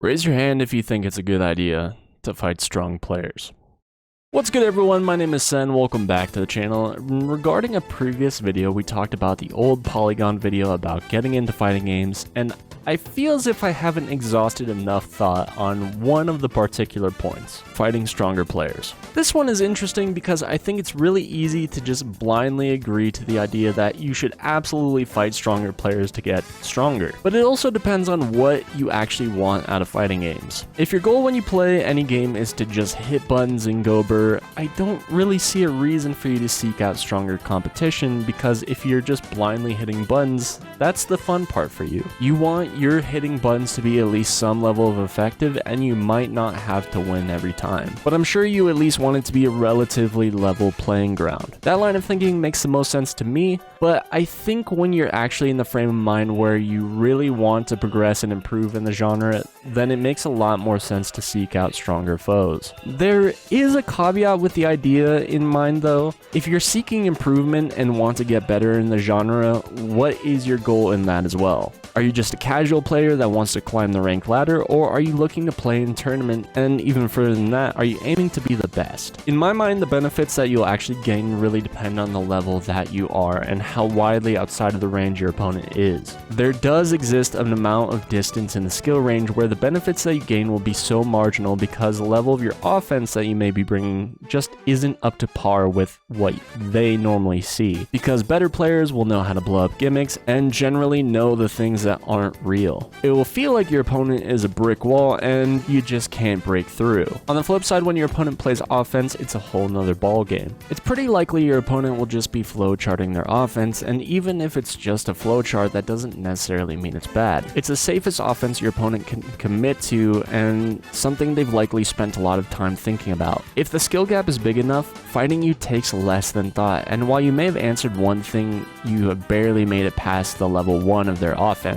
Raise your hand if you think it's a good idea to fight strong players. What's good everyone, my name is Sen, welcome back to the channel. Regarding a previous video, we talked about the old Polygon video about getting into fighting games, and I feel as if I haven't exhausted enough thought on one of the particular points, fighting stronger players. This one is interesting because I think it's really easy to just blindly agree to the idea that you should absolutely fight stronger players to get stronger. But it also depends on what you actually want out of fighting games. If your goal when you play any game is to just hit buttons and go burr, I don't really see a reason for you to seek out stronger competition, because if you're just blindly hitting buttons, that's the fun part for you. You want your hitting buttons to be at least some level of effective, and you might not have to win every time. But I'm sure you at least want it to be a relatively level playing ground. That line of thinking makes the most sense to me, but I think when you're actually in the frame of mind where you really want to progress and improve in the genre, then it makes a lot more sense to seek out stronger foes. There is a caveat with the idea in mind though. If you're seeking improvement and want to get better in the genre, what is your goal in that as well? Are you just a casual player that wants to climb the rank ladder, or are you looking to play in tournament, and even further than that, are you aiming to be the best? In my mind, the benefits that you'll actually gain really depend on the level that you are and how widely outside of the range your opponent is. There does exist an amount of distance in the skill range where the benefits that you gain will be so marginal because the level of your offense that you may be bringing just isn't up to par with what they normally see, because better players will know how to blow up gimmicks and generally know the things that aren't real. It will feel like your opponent is a brick wall and you just can't break through. On the flip side, when your opponent plays offense, it's a whole nother ball game. It's pretty likely your opponent will just be flowcharting their offense, and even if it's just a flowchart, that doesn't necessarily mean it's bad. It's the safest offense your opponent can commit to, and something they've likely spent a lot of time thinking about. If the skill gap is big enough, fighting you takes less than thought, and while you may have answered one thing, you have barely made it past the level 1 of their offense,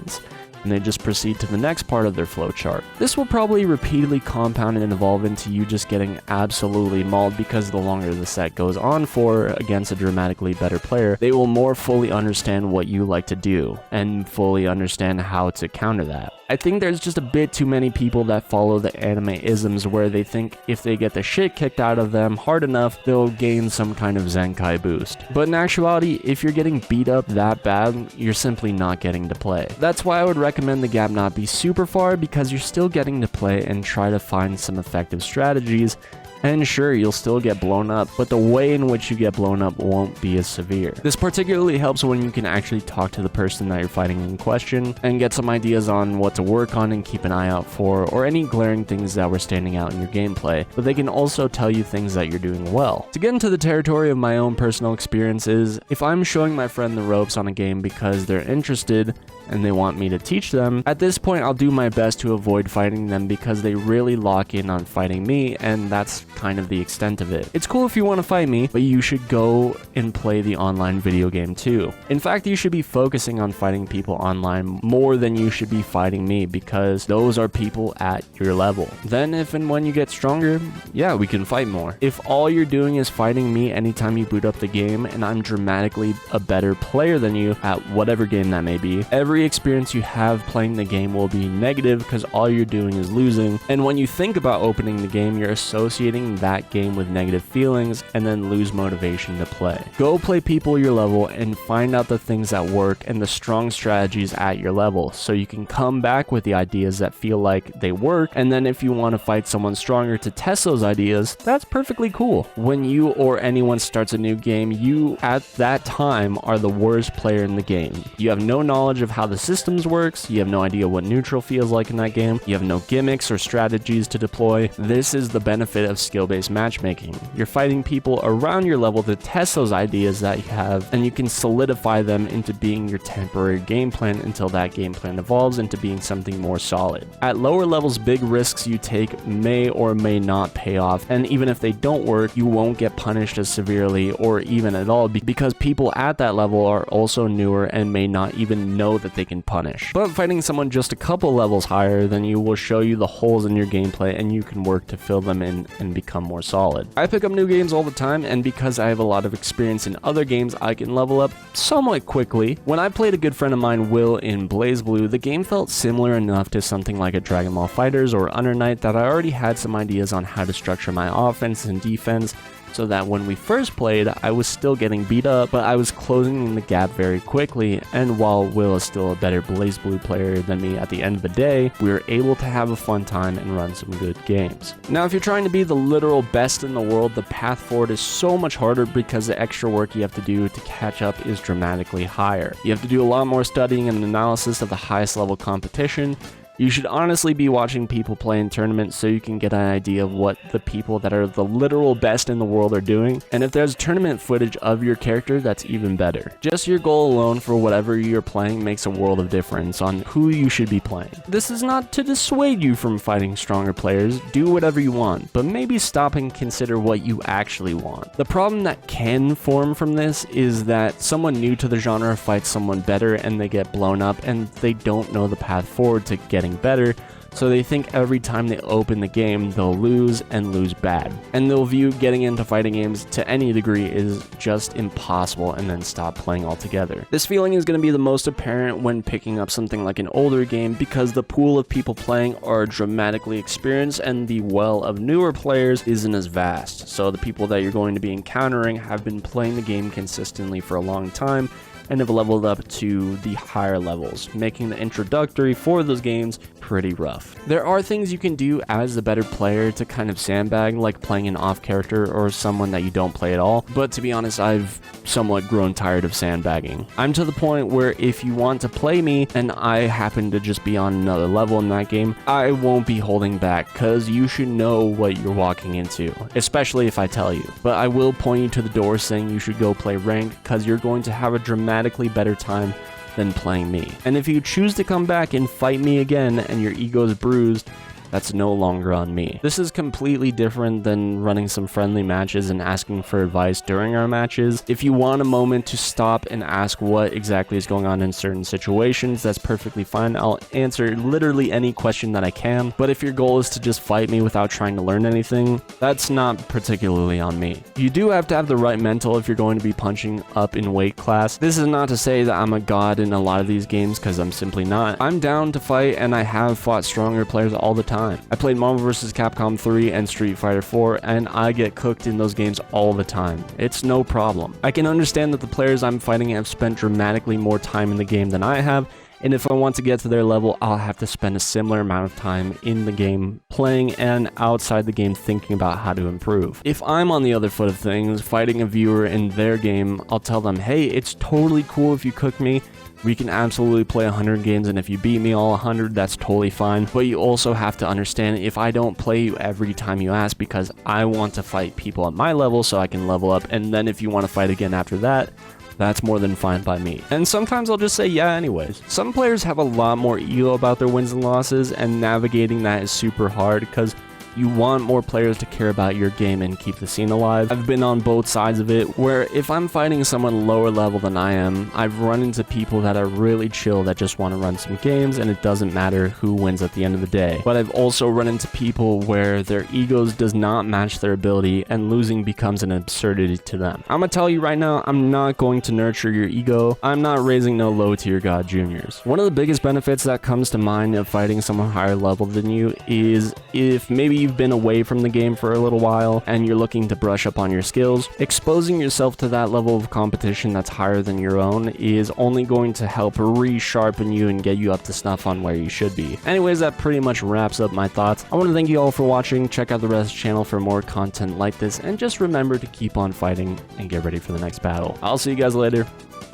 and they just proceed to the next part of their flowchart. This will probably repeatedly compound and evolve into you just getting absolutely mauled, because the longer the set goes on for against a dramatically better player, they will more fully understand what you like to do and fully understand how to counter that. I think there's just a bit too many people that follow the anime isms where they think if they get the shit kicked out of them hard enough, they'll gain some kind of Zenkai boost. But in actuality, if you're getting beat up that bad, you're simply not getting to play. That's why I would recommend the gap not be super far, because you're still getting to play and try to find some effective strategies. And sure, you'll still get blown up, but the way in which you get blown up won't be as severe. This particularly helps when you can actually talk to the person that you're fighting in question and get some ideas on what to work on and keep an eye out for, or any glaring things that were standing out in your gameplay, but they can also tell you things that you're doing well. To get into the territory of my own personal experiences, if I'm showing my friend the ropes on a game because they're interested and they want me to teach them, at this point I'll do my best to avoid fighting them because they really lock in on fighting me, and that's kind of the extent of it. It's cool if you want to fight me, but you should go and play the online video game too. In fact, you should be focusing on fighting people online more than you should be fighting me, because those are people at your level. Then if and when you get stronger, yeah, we can fight more. If all you're doing is fighting me anytime you boot up the game and I'm dramatically a better player than you at whatever game that may be, every experience you have playing the game will be negative because all you're doing is losing. And when you think about opening the game, you're associating that game with negative feelings and then lose motivation to play. Go play people your level and find out the things that work and the strong strategies at your level, so you can come back with the ideas that feel like they work, and then if you want to fight someone stronger to test those ideas, that's perfectly cool. When you or anyone starts a new game, you at that time are the worst player in the game. You have no knowledge of how the systems works, you have no idea what neutral feels like in that game, you have no gimmicks or strategies to deploy. This is the benefit of skill-based matchmaking. You're fighting people around your level to test those ideas that you have, and you can solidify them into being your temporary game plan until that game plan evolves into being something more solid. At lower levels, big risks you take may or may not pay off, and even if they don't work, you won't get punished as severely or even at all, because people at that level are also newer and may not even know that they can punish. But fighting someone just a couple levels higher than you will show you the holes in your gameplay, and you can work to fill them in and become more solid. I pick up new games all the time, and because I have a lot of experience in other games, I can level up somewhat quickly. When I played a good friend of mine, Will, in BlazBlue, the game felt similar enough to something like a Dragon Ball FighterZ or Under Night that I already had some ideas on how to structure my offense and defense, so that when we first played, I was still getting beat up, but I was closing the gap very quickly, and while Will is still a better BlazBlue player than me at the end of the day, we were able to have a fun time and run some good games. Now, if you're trying to be the literal best in the world, the path forward is so much harder because the extra work you have to do to catch up is dramatically higher. You have to do a lot more studying and analysis of the highest level competition. You should honestly be watching people play in tournaments so you can get an idea of what the people that are the literal best in the world are doing, and if there's tournament footage of your character, that's even better. Just your goal alone for whatever you're playing makes a world of difference on who you should be playing. This is not to dissuade you from fighting stronger players, do whatever you want, but maybe stop and consider what you actually want. The problem that can form from this is that someone new to the genre fights someone better and they get blown up and they don't know the path forward to getting better, so they think every time they open the game they'll lose and lose bad, and they'll view getting into fighting games to any degree is just impossible and then stop playing altogether. This feeling is going to be the most apparent when picking up something like an older game because the pool of people playing are dramatically experienced and the well of newer players isn't as vast, so the people that you're going to be encountering have been playing the game consistently for a long time and have leveled up to the higher levels, making the introductory for those games pretty rough. There are things you can do as the better player to kind of sandbag, like playing an off character or someone that you don't play at all, but to be honest, I've somewhat grown tired of sandbagging. I'm to the point where if you want to play me and I happen to just be on another level in that game, I won't be holding back, cause you should know what you're walking into, especially if I tell you. But I will point you to the door saying you should go play ranked, cause you're going to have a dramatically better time than playing me. And if you choose to come back and fight me again and your ego is bruised, that's no longer on me. This is completely different than running some friendly matches and asking for advice during our matches. If you want a moment to stop and ask what exactly is going on in certain situations, that's perfectly fine. I'll answer literally any question that I can. But if your goal is to just fight me without trying to learn anything, that's not particularly on me. You do have to have the right mental if you're going to be punching up in weight class. This is not to say that I'm a god in a lot of these games, because I'm simply not. I'm down to fight and I have fought stronger players all the time. I played Marvel vs. Capcom 3 and Street Fighter 4, and I get cooked in those games all the time. It's no problem. I can understand that the players I'm fighting have spent dramatically more time in the game than I have, and if I want to get to their level, I'll have to spend a similar amount of time in the game playing and outside the game thinking about how to improve. If I'm on the other foot of things, fighting a viewer in their game, I'll tell them, hey, it's totally cool if you cook me. We can absolutely play 100 games, and if you beat me all 100, that's totally fine. But you also have to understand, if I don't play you every time you ask because I want to fight people at my level so I can level up, and then if you want to fight again after that, that's more than fine by me. And sometimes I'll just say yeah anyways. Some players have a lot more ego about their wins and losses, and navigating that is super hard because you want more players to care about your game and keep the scene alive. I've been on both sides of it, where if I'm fighting someone lower level than I am, I've run into people that are really chill that just want to run some games and it doesn't matter who wins at the end of the day. But I've also run into people where their egos does not match their ability and losing becomes an absurdity to them. I'm gonna tell you right now, I'm not going to nurture your ego. I'm not raising no low tier god juniors. One of the biggest benefits that comes to mind of fighting someone higher level than you is if maybe you've been away from the game for a little while and you're looking to brush up on your skills, exposing yourself to that level of competition that's higher than your own is only going to help resharpen you and get you up to snuff on where you should be. Anyways, that pretty much wraps up my thoughts. I want to thank you all for watching. Check out the rest of the channel for more content like this, and just remember to keep on fighting and get ready for the next battle. I'll see you guys later.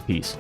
Peace.